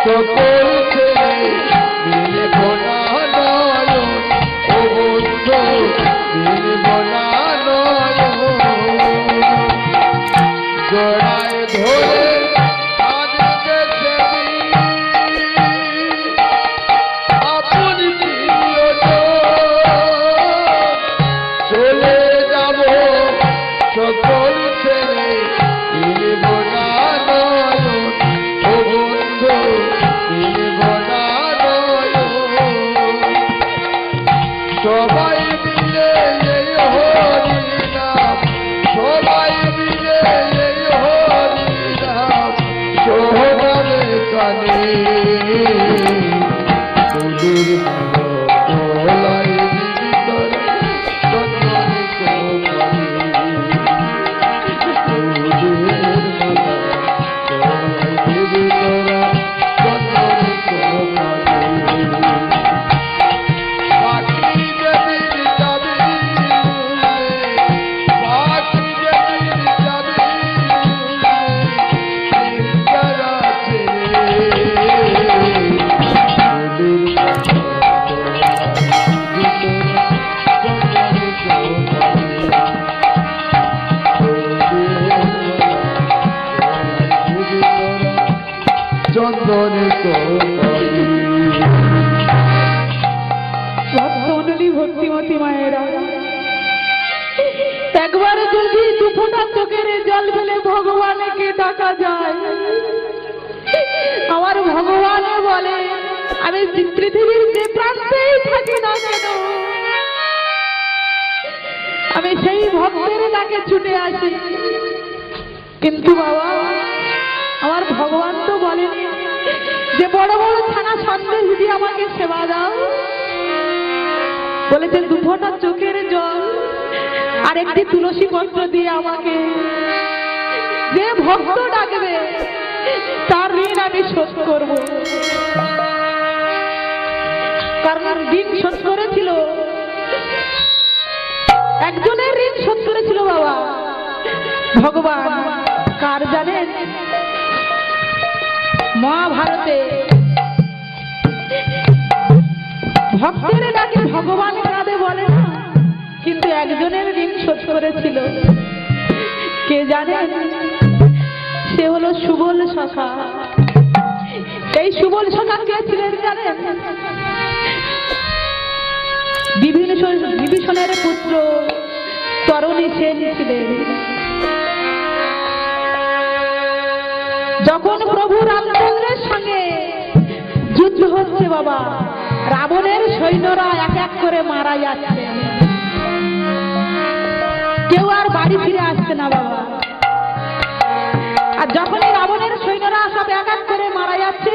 সকল ছেড়ে মিলব না নয়ন ও বন্ধু মিলব না নয়ন জড়ায় ধরে সকল ছেড়ে মিলব না নয়ন ও বন্ধু মিলব না নয়ন সবাই মিলে এই হরি নাম সবাই মিলে এই হরি নাম সোহরাবে কানে তোদের তোলাই ভিতরে চন্দনে ভক্তিমতী মায়েরা একবারে যদি দুফোঁটা চোখের জল ফেলে ভগবানকে ডাকা যায় আমার ভগবান বলে আমি পৃথিবীর যে প্রান্তেই থাকি না কেন আমি সেই ভক্তের ডাকে ছুটে আসি। কিন্তু বাবা আমার ভগবান তো বলেনি যে বড় বড় ছানা সন্দেশ দিয়ে আমাকে সেবা দাও, বলেছে দুফোঁটা চোখের জল আর একটি তুলসী পত্র দিয়ে আমাকে যে ভক্ত ডাকবে তার ঋণ আমি শোধ করব। কারণ ঋণ শোধ করেছিল একজনের ঋণ শোধ করেছিল বাবা ভগবান কার জানেন? মহাভারতে ভক্তের ডাকে ভগবান কাঁদে বলে না, কিন্তু একজনের ঋণ শোধ করেছিল। কে জানেন? সে হলো সুবল সখা। এই সুবল সখা কে ছিলেন জানেন? বিভীষণের পুত্র তরণী সেন ছিলেন। যখন প্রভু রামচন্দ্রের সঙ্গে যুদ্ধ হচ্ছে বাবা, রাবণের সৈন্যরা এক এক করে মারা যাচ্ছে, কেউ আর বাড়ি ফিরে আসছে না বাবা। আর যখনই রাবণের সৈন্যরা সব এক এক করে মারা যাচ্ছে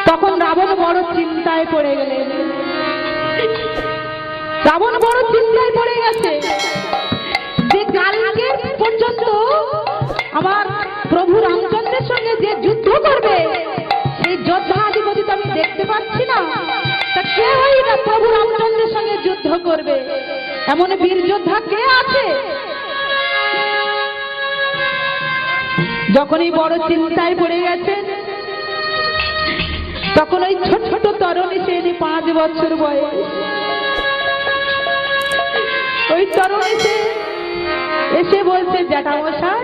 তখন রাবণ বড় চিন্তায় পড়ে গেলেন। রাবণ বড় চিন্তায় পড়ে গেছে যে কালকে পর্যন্ত আমার প্রভু রামচন্দ্রের সঙ্গে যে যুদ্ধ করবে সেই যোদ্ধাধিপতি তো আমি দেখতে পাচ্ছি না, তা কে ওই না প্রভু রামচন্দ্রের সঙ্গে যুদ্ধ করবে? এমন বীর যোদ্ধা কে আছে? যখনই বড় চিন্তায় পড়ে গেছে তখন ওই ছোট ছোট তরুণী সেন 5 বছর বয়স, ওই তরুণী সেন এসে বলছে জ্যাঠামশাই,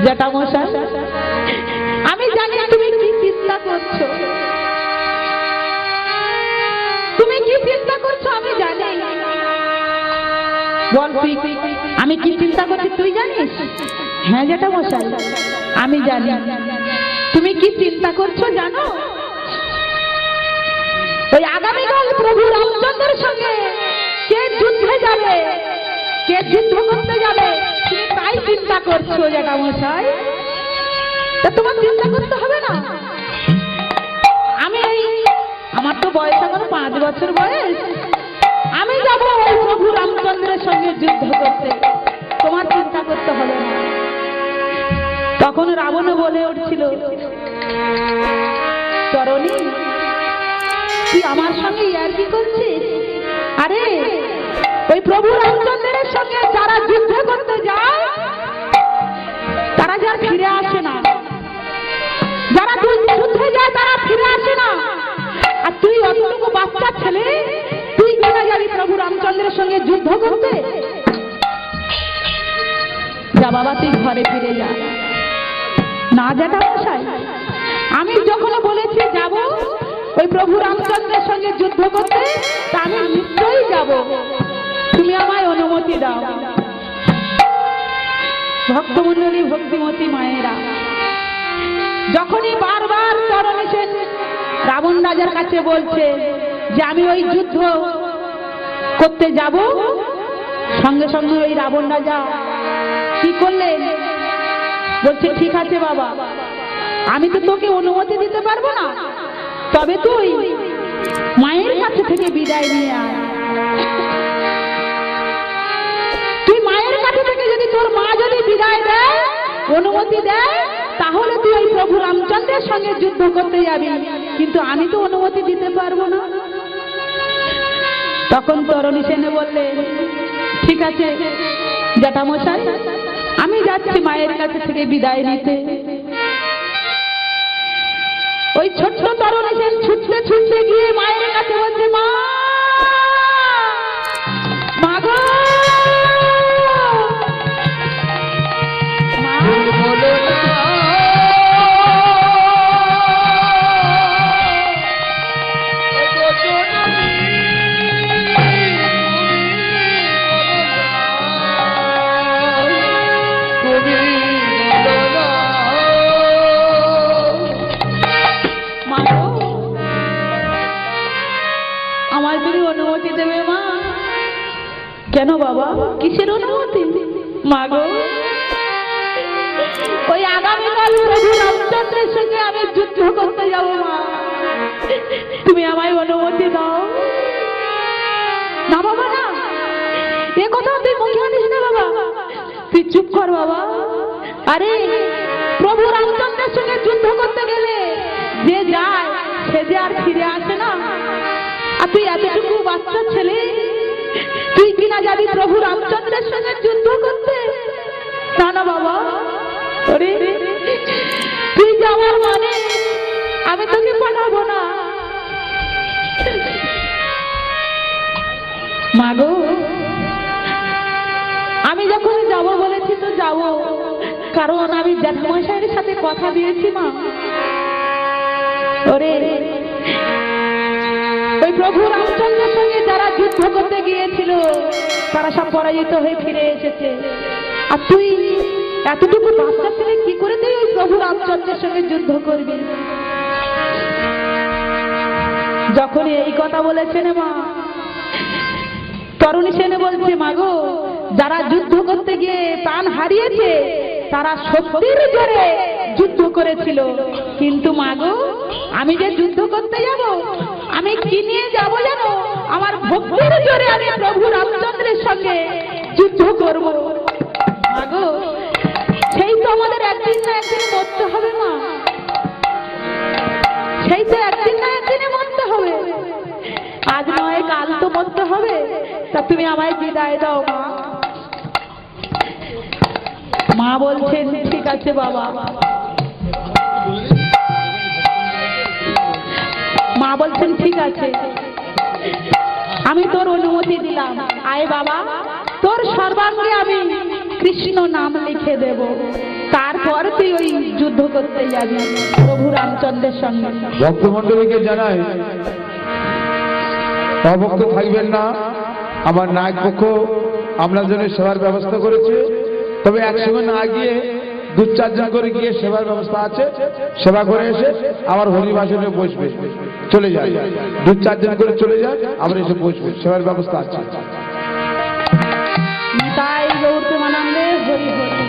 জ্যাঠামশাই আমি জানি তুমি কি চিন্তা করছো, তুমি কি চিন্তা করছো আমি জানি। বল তুই আমি কি চিন্তা করছি তুই জানিস? হ্যাঁ জ্যাঠামশাই আমি জানি। তুমি কি চিন্তা করছো জানো? ওই আগামীকাল প্রভু রামচন্দ্রের সঙ্গে কে যুদ্ধে যাবে, কে যুদ্ধ করতে যাবে, তুমি তাই চিন্তা করছো জ্যাঠামশাই। তা তোমার চিন্তা করতে হবে না, আমি আমার তো বয়স এখন 5 বছর বয়স, আমি যাবো ওই প্রভু রামচন্দ্রের সঙ্গে যুদ্ধ করতে, তোমার চিন্তা করতে হবে না। তখন রাবণ বলে উঠছিল, তরণী তুই আমার সঙ্গে ইয়ার্কি করছিস? আরে ওই প্রভু রামচন্দ্রের সঙ্গে যারা যুদ্ধ করতে যায় তারা যারা ফিরে আসে না, যারা যুদ্ধ ছেলে, তুই কিনা যাবি প্রভু রামচন্দ্রের সঙ্গে যুদ্ধ করতে? যা বাবা, তুই ঘরে ফিরে যা। না জ্যাঠামশাই, আমি যখন বলেছি যাব ওই প্রভু রামচন্দ্রের সঙ্গে যুদ্ধ করতে, তা আমি নিশ্চয়ই যাব, তুমি আমায় অনুমতি দাও। ভক্তমণ্ডলী, ভক্তিমতী মায়েরা, যখনই বারবার চরণে সেন রাবণ রাজার কাছে বলছে যে আমি ওই যুদ্ধ করতে যাব, সঙ্গে সঙ্গে ওই রাবণ রাজা কি করলেন? বলছে ঠিক আছে বাবা, আমি তো তোকে অনুমতি দিতে পারবো না, তবে তুই মায়ের কাছে থেকে বিদায় নিয়ে আয়। তুই মায়ের কাছে থেকে যদি তোর মা যদি বিদায় দেয়, অনুমতি দেয়, তাহলে তুই ওই প্রভু রামচন্দ্রের সঙ্গে যুদ্ধ করতে যাবি, কিন্তু আমি তো অনুমতি দিতে পারবো না। তখন তরণী সেনে বললেন ঠিক আছে জ্যাঠামশাই, আমি যাচ্ছি মায়ের কাছে থেকে বিদায় নিতে। ওই ছোট্ট তরণী সেন ছুটতে ছুটতে গিয়ে মায়ের কাছে বলছে, মা, মা গো, মা। বলো না অনুমতি দেবে মা? কেন বাবা, কিসের অনুমতি? মা গো, ওই আগামীকাল প্রভু রামচন্দ্রের সঙ্গে আমি যুদ্ধ করতে যাব মা, তুমি আমায় অনুমতি দাও। না বাবা না, এ কথা তুই মুখে আনিস না বাবা, তুই চুপ কর বাবা। আরে প্রভু রামচন্দ্রের সঙ্গে যুদ্ধ করতে গেলে যে যায় সে যে আর ফিরে আসে না। আর তুই এতটুকু বাচ্চা ছেলে, তুই কিনা যাবি প্রভু রামচন্দ্রের সঙ্গে যুদ্ধ করতে? না না বাবা, ওরে তুই যাওয়ার মানে আমি তোকে পাঠাবো না। মা গো, আমি যখন যাব বলেছি তো যাব, কারণ আমি জ্যাঠামশাইয়ের সাথে কথা দিয়েছি মা। ওরে ওই প্রভু রামচন্দ্রের সঙ্গে যারা যুদ্ধ করতে গিয়েছিল তারা সব পরাজিত হয়ে ফিরে এসেছে, আর তুই এতটুকু বাচ্চা ছেলে কি করে তুই ওই প্রভু রামচন্দ্রের সঙ্গে যুদ্ধ করবি? যখন এই কথা বলেছেন মা, তরুণী সেনে বলছে, মা গো, যারা যুদ্ধ করতে গিয়ে প্রাণ হারিয়েছে তারা শক্তির জোরে যুদ্ধ করেছিল, কিন্তু মা গো, আমি যে যুদ্ধ করতে যাব, আমি কি নিয়ে যাব জানো? আমার ভক্তির জোরে আমি প্রভু রামচন্দ্রের সঙ্গে যুদ্ধ করব। মা গো, সেই তো আমাদের একদিন না একদিন মরতে হবে মা, সেই তো একদিন না একদিনে মরতে হবে, আজ নয় কাল তো মরতে হবে। তা তুমি আমায় বিদায় দাও মা। মা বলছেন ঠিক আছে বাবা। মা বলছেন ঠিক আছে, আমি তোর অনুমতি দিলাম, আয় বাবা, তোর সর্বাঙ্গে আমি কৃষ্ণ নাম লিখে দেব, তারপর তুই ওই যুদ্ধ করতে যাবি প্রভু রামচন্দ্রের সঙ্গে। ভক্তমন্ডলীকে জানাই, অভক্ত থাকবেন না। আমার নায়ক পক্ষ আপনার জন্য সেবার ব্যবস্থা করেছে, তবে একসঙ্গে না গিয়ে দু চারজন করে গিয়ে সেবার ব্যবস্থা আছে, সেবা করে এসে আবার হরিবাসনে বসবে, চলে যায়, দু চারজন করে চলে যায়, আবার এসে বসবে, সেবার ব্যবস্থা আছে। তাই গৌর প্রেমানন্দে হরি হরি।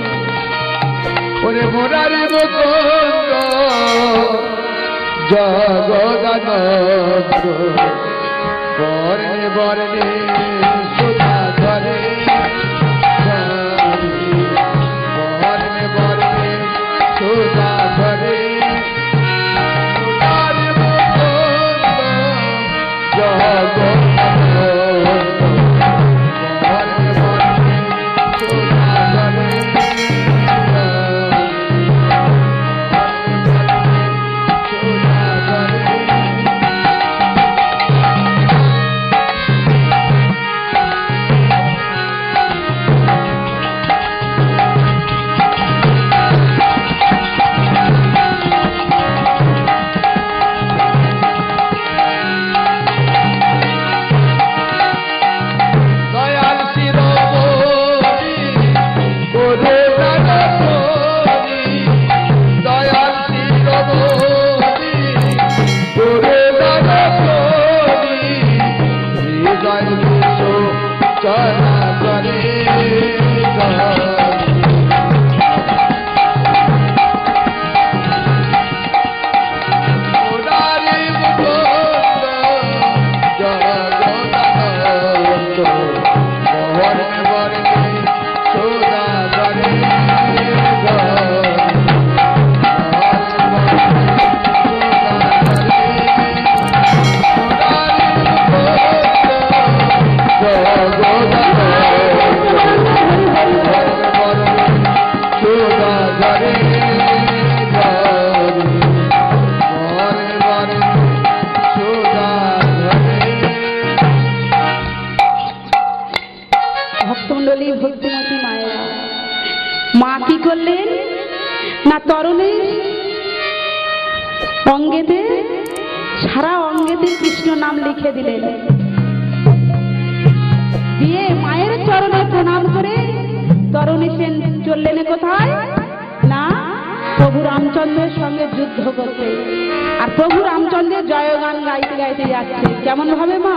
ওরে মোরারি মুকুন্দ জগদানন্দ বর্ণে বর্ণে সুধা ধরে, বর্ণে বর্ণে সুধা ধরে, মোরারি মুকুন্দ জগদানন্দ বর্ণে বর্ণে সুধা ধরে। অঙ্গেতে সারা অঙ্গেতে কৃষ্ণ নাম লিখে দিলেন, দিয়ে মায়ের চরণে প্রণাম করে তরুণী সেন চললেন কোথায় না প্রভু রামচন্দ্রের সঙ্গে যুদ্ধ করতে। আর প্রভু রামচন্দ্রের জয়গান গাইতে গাইতে যাচ্ছে কেমন ভাবে মা,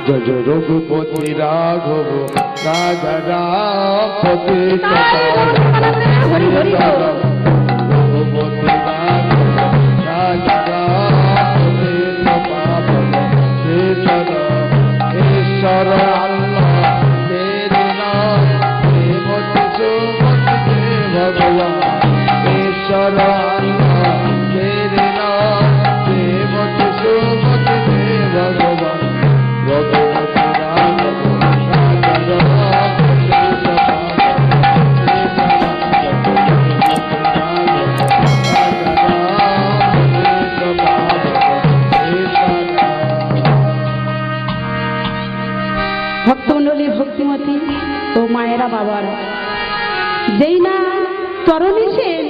জয় জয় রঘুপতি রাঘব রাজা রামপতি হরি হরি বল। রঘুপতি রাঘব রাজা রামপতি ঈশ্বর আল্লাহ তেরে নাম শ্রীমতি সুমতি ভগবান ঈশ্বর আল্লাহ তেরে নাম শ্রীমতি সুমতি ভগবান রঘুপতি রাঘব রাজা ভক্তমণ্ডলী ভক্তিমতী ও মায়েরা বাবারা, যেই না তরুণী সেন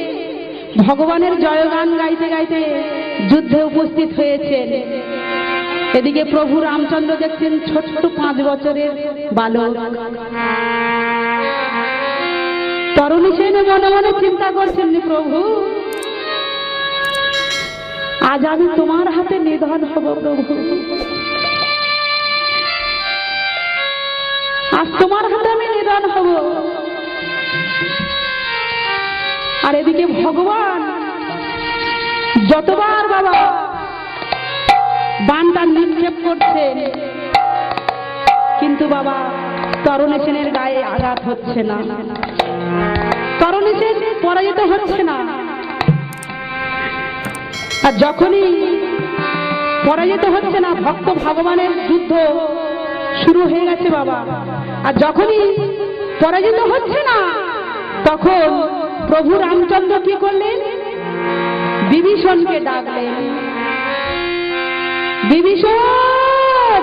ভগবানের জয়গান গাইতে গাইতে যুদ্ধে উপস্থিত হয়েছেন, এদিকে প্রভু রামচন্দ্র দেখছেন ছোট্ট 5 বছরের বালক। তরুণী সেন মনে মনে চিন্তা করছেন, প্রভু আজ আমি তোমার হাতে নিধন হব, প্রভু আজ তোমার হাতে আমি নিধন হব। আর এদিকে ভগবান যতবার বাবা বানটা নিক্ষেপ করছেন, কিন্তু বাবা তরুণী সেনের গায়ে আঘাত হচ্ছে না, তরুণী সেন পরাজিত হচ্ছে না। আর যখনই পরাজিত হচ্ছে না, ভক্ত ভগবানের যুদ্ধ শুরু হয়ে গেছে বাবা। আর যখনই পরাজিত হচ্ছে না, তখন প্রভু রামচন্দ্র কি করলেন, বিভীষণকে ডাকলেন, বিভীষণ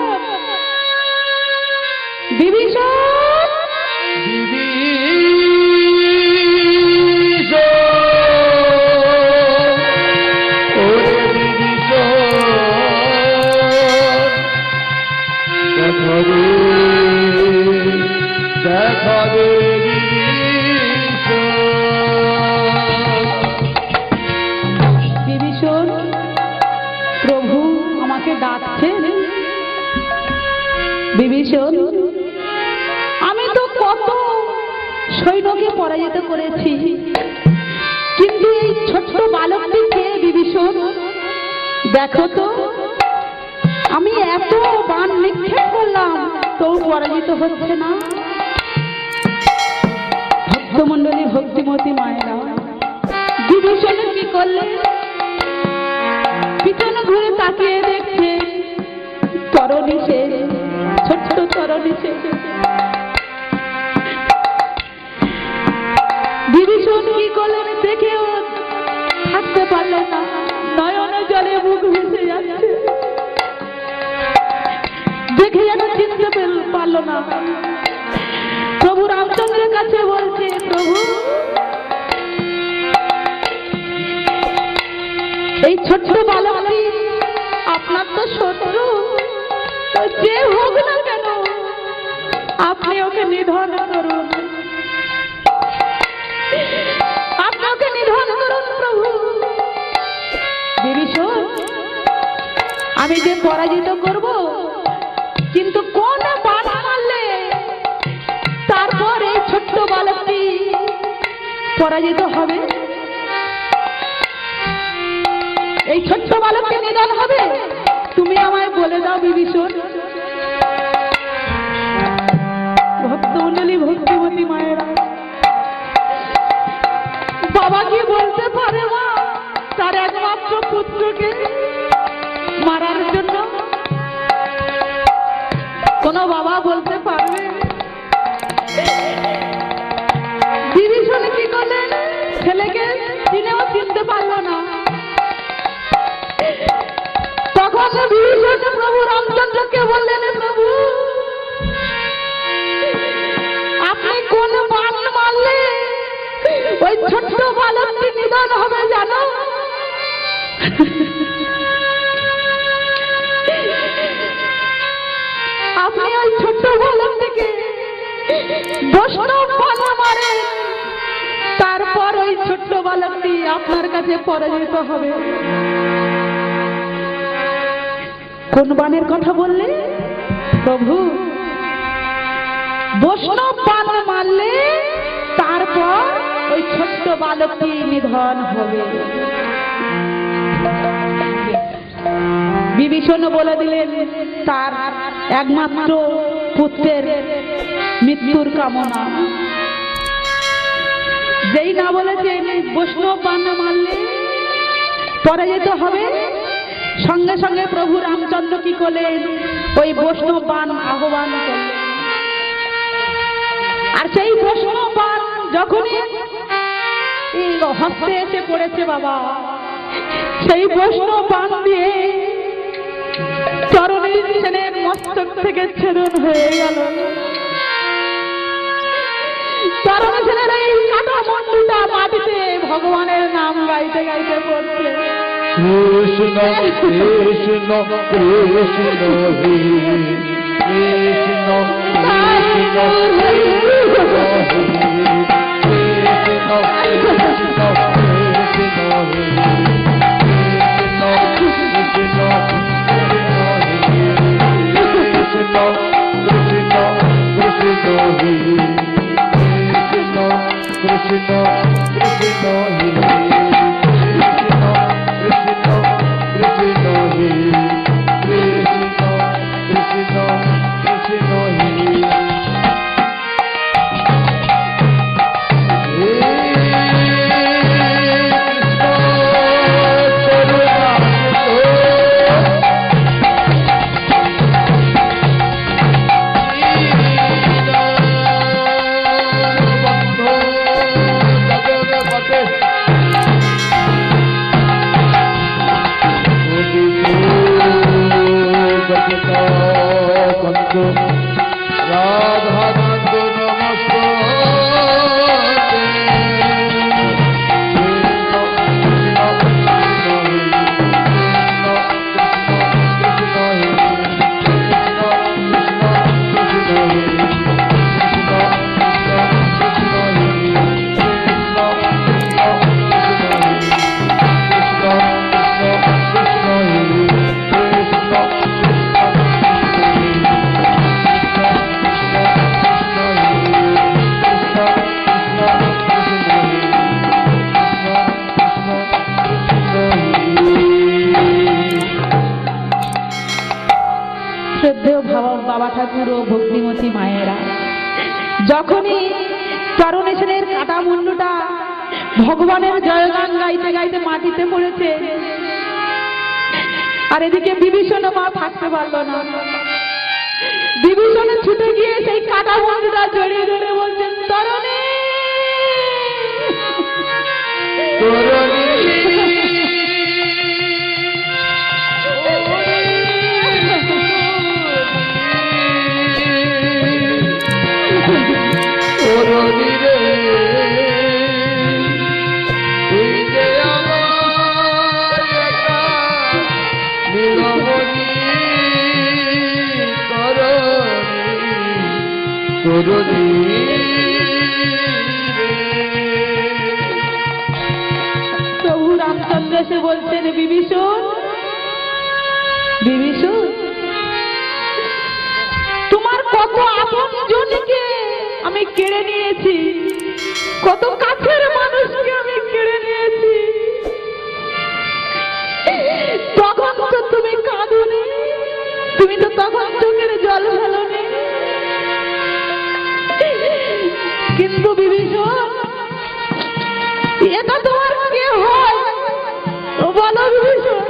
বিভীষণ বিভীষণ প্রভু আমাকে ডাকছেন। বিভীষণ আমি তো কত সৈন্যকে পরাজিত করেছি, কিন্তু এই ছোট্ট বালকটি কে বিভীষণ? দেখো তো আমি এত বাণ নিক্ষেপ করলাম তো পরাজিত হচ্ছে না। ভক্তমণ্ডলী ভক্তিমতী মায়েরা, বিভীষণ কি করলে, পিছনে ঘুরে তাকিয়ে দেখছে তরুণী সেন, ছোট্ট তরুণী সেন। বিভীষণ কি করলেন দেখেও থাকতে পারলেন না, নয়নে জলে মুখ ভেসে যাচ্ছে, দেখে যেন চিনতে পারল না। প্রভু রামচন্দ্রের কাছে বলছে, প্রভু এই ছোট্ট বালকটি আপনার তো শত্রু, তো যে হোক না কেন আপনি ওকে নিধন করুন, আপনি ওকে নিধন করুন প্রভু। বিভীষণ আমি যে পরাজিত করব, কিন্তু কোন বাণ মারলে তারপর এই ছোট্ট বালকটি পরাজিত হবে, এই ছোট্ট বালকটি নিধন হবে, তুমি আমায় বলে দাও বিভীষণ। ভক্তমণ্ডলী ভক্তিমতী মায়েরা, বাবা কি বলতে পারে মা তার একমাত্র পুত্রকে মারার জন্য? কোন বাবা বলতে পারবে? বিভীষণ কি করলেন, ছেলেকে চিনেও চিনতে পারল না। তখন বিভীষণ প্রভু রামচন্দ্রকে বললেন, প্রভু আপনি কোন বাণ মারলে ওই ছোট্ট বালকটি নিধন হবে জানো? আপনি ওই ছোট্ট বালকটিকে বৈষ্ণব বানা মারে, তারপর ওই ছোট্ট বালকটি আপনার কাছে পরাজিত হবে। কোন বানের কথা বললে প্রভু? বৈষ্ণব বান মারলে তারপর ওই ছোট্ট বালকটি নিধন হবে। বিভীষণ বলে দিলেন তার একমাত্র পুত্রের মৃত্যুর কামনা। যেই না বলেছেন বৈষ্ণব বান মারলে পরাজিত হবে, সঙ্গে সঙ্গে প্রভু রামচন্দ্র কি করলেন? ওই বৈষ্ণব বান আহ্বান করলেন। আর সেই বৈষ্ণব বান যখনই হস্তে এসে পড়েছে বাবা, সেই বৈষ্ণব বান দিয়ে চরণের সেনের মস্তক থেকে ছেদন হয়ে গেল। চরণ সেনের এই কাটা মন্ডুটা মাটিতে ভগবানের নাম গাইতে গাইতে পড়ছে। কৃষ্ণ কৃষ্ণ কৃষ্ণ হে কৃষ্ণ কৃষ্ণ বাবা ঠাকুর ও ভক্তিমতী মায়েরা যখনই চরণে সেনের কাটা মুন্ডুটা ভগবানের জয়গান গাইতে গাইতে মাটিতে পড়েছে, আর এদিকে বিভীষণ মা থাকতে পারল না। বিভীষণ ছুটে গিয়ে সেই কাটা মুন্ডুটা জড়িয়ে ধরে বলছেন, তরণী প্রভু রামচন্দ্র এসে বলছেন, বিভীষণ বিভীষণ, তোমার কত আপন জনকে আমি কেড়ে নিয়েছি, কত কাছের মানুষকে আমি কেড়ে নিয়েছি, তখন তো তুমি কাঁদোনি, তুমি তো তখন চোখের জল ফেলোনি। কিন্তু বিভীষণ, এটা তোমার কে হয় বলো বিভীষণ?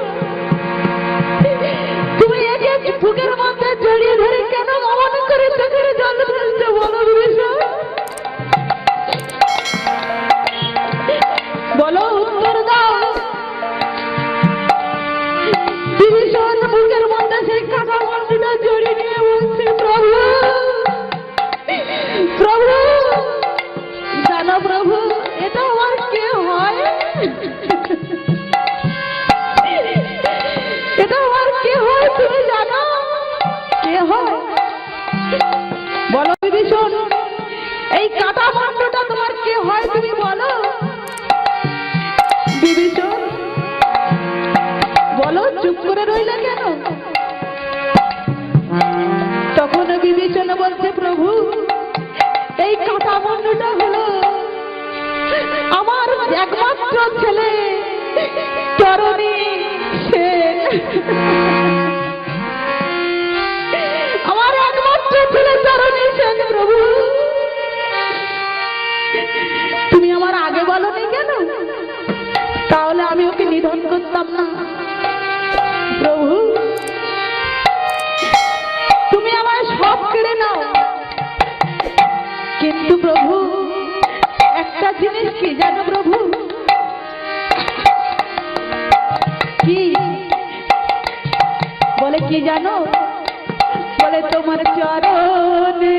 তুমি একে বুকের মধ্যে জড়িয়ে ধরে কেন অমন করে চোখের জল ফেলছো বলো বিভীষণ? বলো, উত্তর দাও। বিভীষণ বুকের মধ্যে সেই কাটা মন্ডুটা জড়িয়ে নিয়ে বলছে, প্রভু প্রভু, জানো প্রভু, এটা আমার কে হয়? এটা আমার কে হয় তুমি জানো? কে হয়? চুপ করে রইলে কেন? তখন বিবেচন বলছে, প্রভু এই কাটা মুন্ডুটা হলো আমার একমাত্র ছেলে চরণী সেন। আমার একমাত্র ছেলে চরণী সেন। প্রভু তুমি আমার আগে বলনি কেন? তাহলে আমি ওকে নিধন করতাম না। প্রভু তুমি আমার সব কেড়ে নাও, কিন্তু প্রভু একটা জিনিস কি জানো প্রভু? কি বলে? কি জানো? বলে তোমার চরণে